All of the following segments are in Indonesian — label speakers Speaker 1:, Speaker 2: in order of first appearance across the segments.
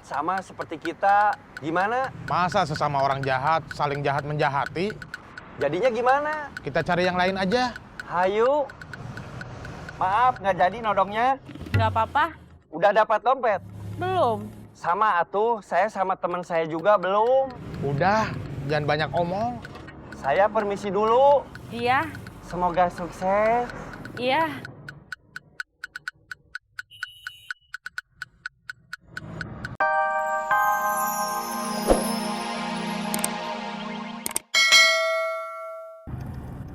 Speaker 1: Sama seperti kita. Gimana?
Speaker 2: Masa sesama orang jahat, saling jahat menjahati?
Speaker 1: Jadinya gimana?
Speaker 2: Kita cari yang lain aja.
Speaker 1: Hayu. Maaf, nggak jadi nodongnya.
Speaker 3: Nggak apa-apa.
Speaker 1: Udah dapat dompet?
Speaker 3: Belum.
Speaker 1: Sama atuh, saya sama teman saya juga belum.
Speaker 2: Udah, jangan banyak omong.
Speaker 1: Saya permisi dulu.
Speaker 3: Iya.
Speaker 1: Semoga sukses.
Speaker 3: Iya.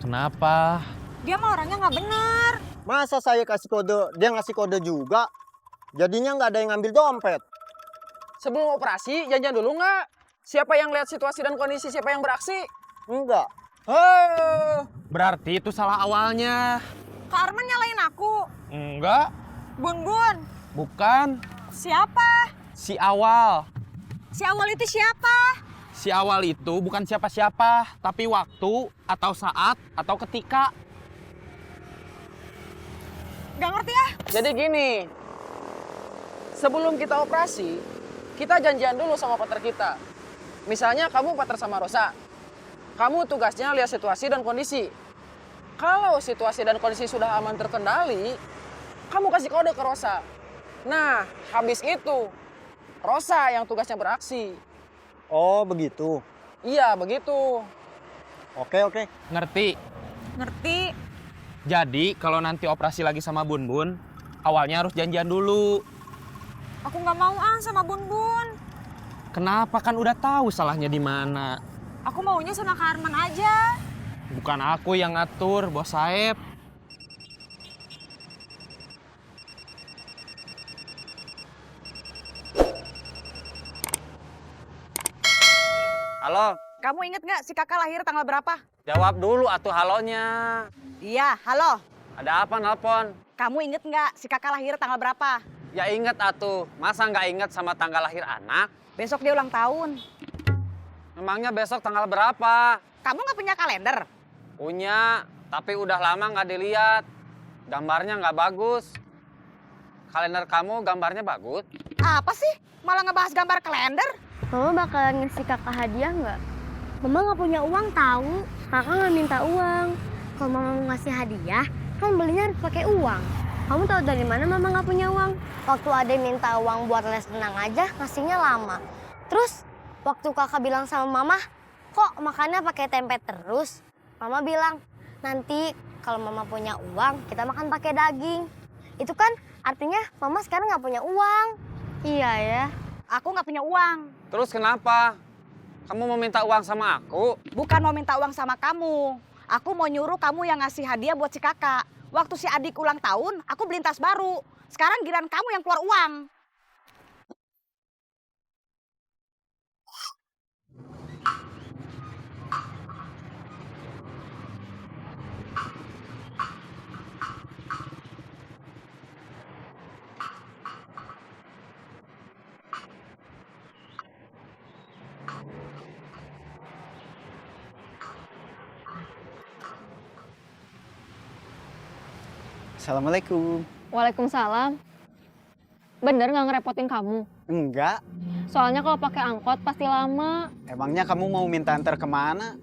Speaker 2: Kenapa?
Speaker 4: Dia mah orangnya nggak bener.
Speaker 5: Masa saya kasih kode, dia ngasih kode juga? Jadinya nggak ada yang ngambil dompet.
Speaker 6: Sebelum operasi, janjian dulu nggak? Siapa yang lihat situasi dan kondisi siapa yang beraksi?
Speaker 5: Enggak.
Speaker 6: Hei,
Speaker 2: Berarti itu salah awalnya.
Speaker 4: Kak Arman nyalain aku.
Speaker 2: Enggak,
Speaker 4: Bun Bun.
Speaker 2: bukan.
Speaker 4: Siapa?
Speaker 2: Si awal.
Speaker 4: Si awal itu siapa?
Speaker 2: Si awal itu bukan siapa-siapa, tapi waktu, atau saat, atau ketika.
Speaker 4: Gak ngerti ya?
Speaker 6: jadi gini. Sebelum kita operasi, kita janjian dulu sama partner kita. Misalnya kamu partner sama Rosa. Kamu tugasnya lihat situasi dan kondisi. Kalau situasi dan kondisi sudah aman terkendali, kamu kasih kode ke Rosa. Nah, habis itu, Rosa yang tugasnya beraksi.
Speaker 5: Oh begitu.
Speaker 6: Iya, begitu.
Speaker 5: Oke.
Speaker 2: Ngerti?
Speaker 4: Ngerti.
Speaker 2: Jadi kalau nanti operasi lagi sama Bun Bun, awalnya harus janjian dulu.
Speaker 4: Aku nggak mau sama Bun Bun.
Speaker 2: Kenapa, kan udah tahu salahnya di mana.
Speaker 4: Aku maunya sama Kak Arman aja.
Speaker 2: Bukan aku yang ngatur, Bos Saeb.
Speaker 1: Halo,
Speaker 4: Kamu inget nggak si kakak lahir tanggal berapa?
Speaker 1: jawab dulu atuh halonya.
Speaker 4: Iya, halo.
Speaker 1: Ada apa nelpon?
Speaker 4: Kamu inget nggak si kakak lahir tanggal berapa?
Speaker 1: Ya inget atuh, masa nggak inget sama tanggal lahir anak?
Speaker 4: Besok dia ulang tahun.
Speaker 1: Memangnya besok tanggal berapa?
Speaker 4: Kamu nggak punya kalender?
Speaker 1: Punya, tapi udah lama nggak dilihat. Gambarnya nggak bagus. Kalender kamu gambarnya bagus?
Speaker 4: Apa sih? Malah ngebahas gambar kalender?
Speaker 7: Mama bakalan ngasih kakak hadiah nggak? Mama nggak punya uang tahu. Kakak nggak minta uang. Kalau mama mau ngasih hadiah, kan belinya harus pakai uang. Kamu tahu dari mana mama nggak punya uang? Waktu Ade minta uang buat les renang aja, ngasihnya lama. Terus waktu kakak bilang sama mama, kok makannya pakai tempe terus? Mama bilang, nanti kalau mama punya uang, kita makan pakai daging. Itu kan artinya mama sekarang nggak punya uang. Iya ya.
Speaker 4: Aku nggak punya uang.
Speaker 1: Terus kenapa? Kamu mau minta uang sama aku?
Speaker 4: Bukan mau minta uang sama kamu. Aku mau nyuruh kamu yang ngasih hadiah buat si kakak. Waktu si adik ulang tahun, aku beliin tas baru. Sekarang giliran kamu yang keluar uang.
Speaker 5: Assalamualaikum.
Speaker 7: Waalaikumsalam. Bener nggak ngerepotin kamu?
Speaker 5: Enggak.
Speaker 7: Soalnya kalau pakai angkot pasti lama.
Speaker 5: Emangnya kamu mau minta antar kemana?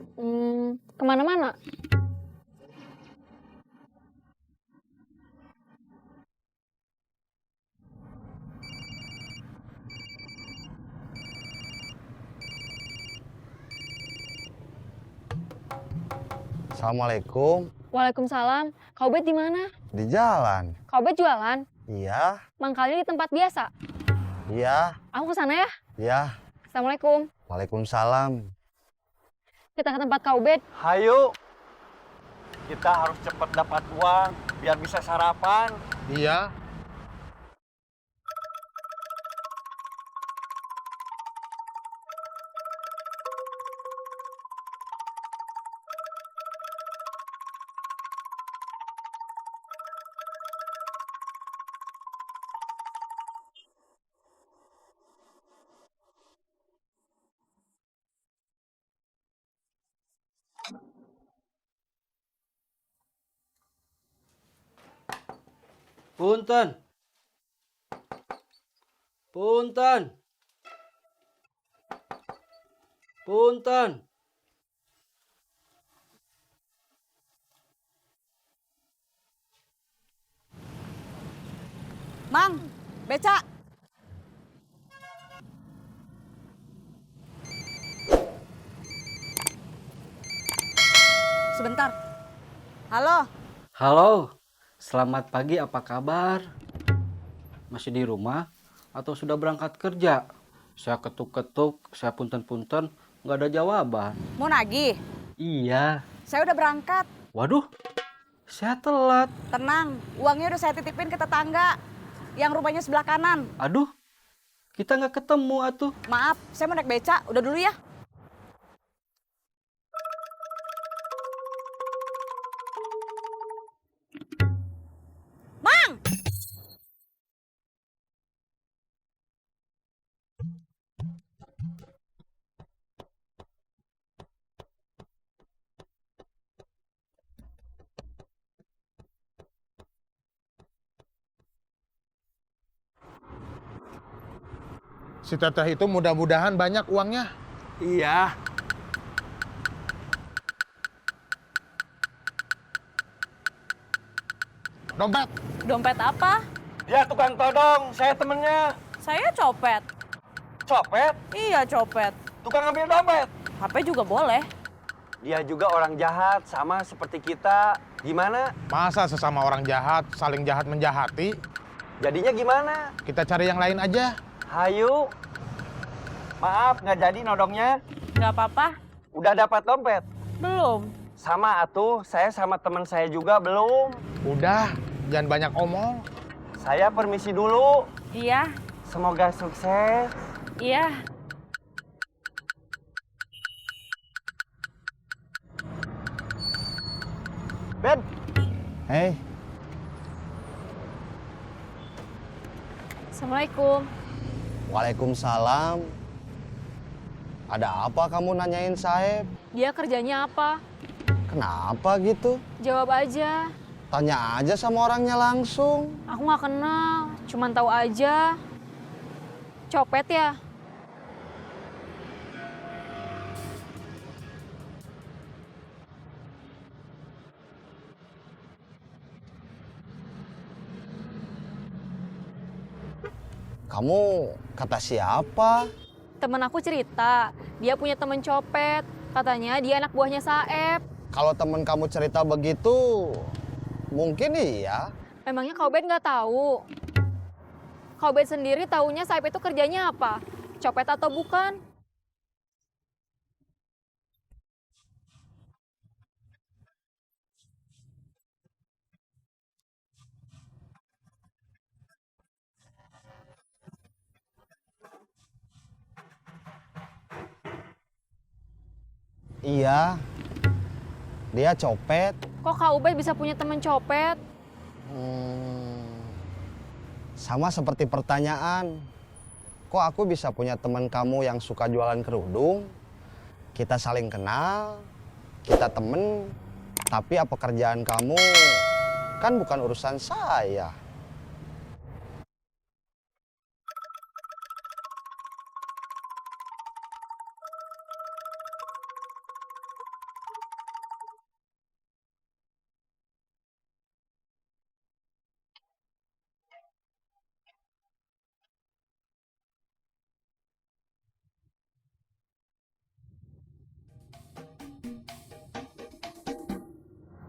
Speaker 7: Kemana-mana.
Speaker 8: Assalamualaikum.
Speaker 7: Waalaikumsalam. Kau bet di mana?
Speaker 8: Di jalan.
Speaker 7: Kau bet jualan?
Speaker 8: Iya,
Speaker 7: Mangkalnya di tempat biasa.
Speaker 8: iya,
Speaker 7: Aku ke sana ya.
Speaker 8: iya.
Speaker 7: Assalamualaikum.
Speaker 8: Waalaikumsalam.
Speaker 7: Kita ke tempat kau bet.
Speaker 1: Hayu, kita harus cepat dapat uang biar bisa sarapan.
Speaker 2: Iya.
Speaker 9: Punten. Punten. Punten.
Speaker 4: Mang, beca. Sebentar. Halo,
Speaker 9: Halo, selamat pagi, apa kabar? Masih di rumah atau sudah berangkat kerja? Saya ketuk-ketuk, saya punten-punten, nggak ada jawaban.
Speaker 4: mau nagih?
Speaker 9: Iya.
Speaker 4: Saya udah berangkat.
Speaker 9: Waduh, saya telat.
Speaker 4: Tenang, uangnya udah saya titipin ke tetangga yang rumahnya sebelah kanan.
Speaker 9: Aduh, kita nggak ketemu atuh.
Speaker 4: Maaf, saya mau naik beca. Udah dulu ya. Mang!
Speaker 10: Si teteh itu mudah-mudahan banyak uangnya.
Speaker 2: Iya.
Speaker 10: Dompet.
Speaker 3: Dompet apa?
Speaker 2: Dia tukang todong, saya temennya.
Speaker 3: Saya copet.
Speaker 2: Copet,
Speaker 3: Iya, copet.
Speaker 2: tukang ambil dompet.
Speaker 3: HP juga boleh.
Speaker 2: Dia juga orang jahat, sama seperti kita. Gimana?
Speaker 10: Masa sesama orang jahat saling jahat menjahati?
Speaker 2: Jadinya gimana?
Speaker 10: Kita cari yang lain aja.
Speaker 2: Hayu. Maaf, nggak jadi nodongnya.
Speaker 3: Nggak apa-apa.
Speaker 2: Udah dapat dompet?
Speaker 3: Belum.
Speaker 2: Sama atuh, saya sama teman saya juga belum.
Speaker 10: Udah, jangan banyak omong.
Speaker 2: Saya permisi dulu.
Speaker 3: Iya,
Speaker 2: Semoga sukses.
Speaker 3: iya.
Speaker 2: Ben,
Speaker 8: Hei,
Speaker 3: Assalamualaikum.
Speaker 8: waalaikumsalam. Ada apa kamu nanyain Saeb?
Speaker 3: Dia kerjanya apa?
Speaker 8: Kenapa gitu?
Speaker 3: Jawab aja.
Speaker 8: Tanya aja sama orangnya langsung.
Speaker 3: Aku nggak kenal, cuman tahu aja. Copet ya?
Speaker 8: Kamu kata siapa?
Speaker 3: Temen aku cerita, dia punya temen copet. Katanya dia anak buahnya Saeb.
Speaker 8: Kalau temen kamu cerita begitu, mungkin iya.
Speaker 3: Memangnya Kak Ubed nggak tahu? Kak Ubed sendiri taunya Saeb itu kerjanya apa? Copet atau bukan?
Speaker 8: Iya, dia copet.
Speaker 3: Kok Kak Ubed bisa punya temen copet?
Speaker 8: Sama seperti pertanyaan, kok aku bisa punya teman kamu yang suka jualan kerudung? Kita saling kenal, kita temen, tapi apa kerjaan kamu kan bukan urusan saya.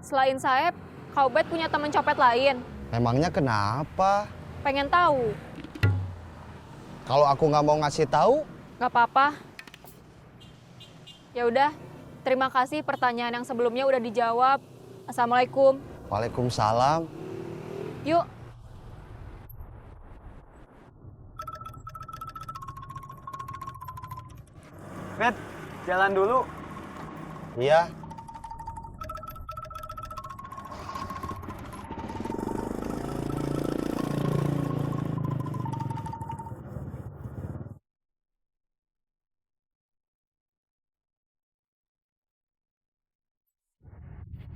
Speaker 3: Selain Saeb, Kak Ubed punya temen copet lain.
Speaker 8: Memangnya kenapa?
Speaker 3: Pengen tahu?
Speaker 8: Kalau aku nggak mau ngasih tahu,
Speaker 3: Gak apa-apa. Ya udah, terima kasih pertanyaan yang sebelumnya udah dijawab. Assalamualaikum.
Speaker 8: waalaikumsalam.
Speaker 3: Yuk.
Speaker 2: Bet, jalan dulu.
Speaker 8: Iya.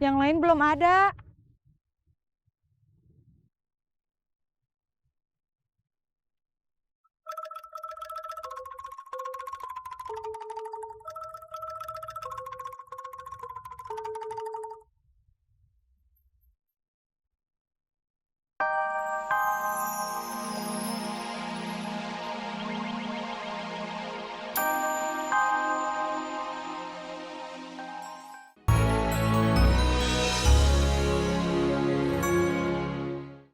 Speaker 4: Yang lain belum ada.